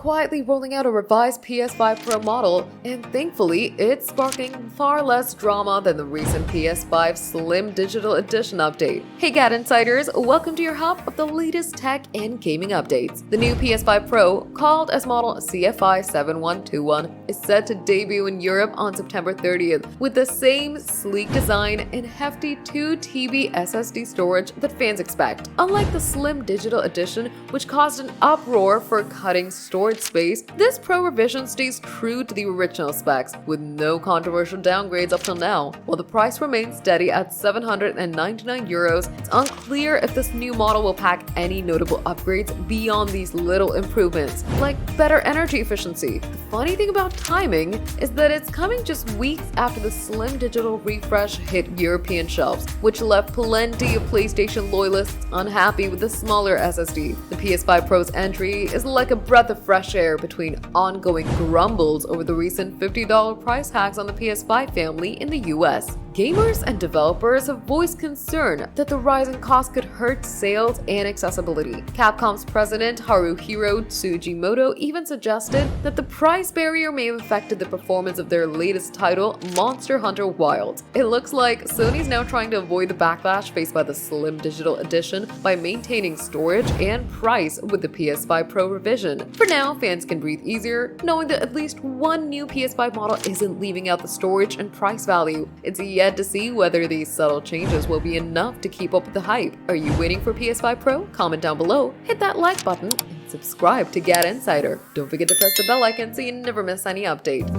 quietly rolling out a revised PS5 Pro model, and thankfully, it's sparking far less drama than the recent PS5 Slim Digital Edition update. Hey GadInsiders, welcome to your hub of the latest tech and gaming updates. The new PS5 Pro, called as model CFI7121, is set to debut in Europe on September 30th with the same sleek design and hefty 2 TB SSD storage that fans expect. Unlike the Slim Digital Edition, which caused an uproar for cutting storage space, this Pro revision stays true to the original specs, with no controversial downgrades up till now. While the price remains steady at €799, it's unclear if this new model will pack any notable upgrades beyond these little improvements, like better energy efficiency. The funny thing about timing is that it's coming just weeks after the Slim Digital refresh hit European shelves, which left plenty of PlayStation loyalists unhappy with the smaller SSD. The PS5 Pro's entry is like a breath of fresh air between ongoing grumbles over the recent $50 price hikes on the PS5 family in the US. Gamers and developers have voiced concern that the rising cost could hurt sales and accessibility. Capcom's president Haruhiro Tsujimoto even suggested that the price barrier may have affected the performance of their latest title, Monster Hunter Wilds. It looks like Sony's now trying to avoid the backlash faced by the Slim Digital Edition by maintaining storage and price with the PS5 Pro revision. For now, fans can breathe easier, knowing that at least one new PS5 model isn't leaving out the storage and price value. It's yet to see whether these subtle changes will be enough to keep up with the hype. Are you waiting for PS5 Pro? Comment down below, hit that like button, and subscribe to GadInsider. Don't forget to press the bell icon so you never miss any update.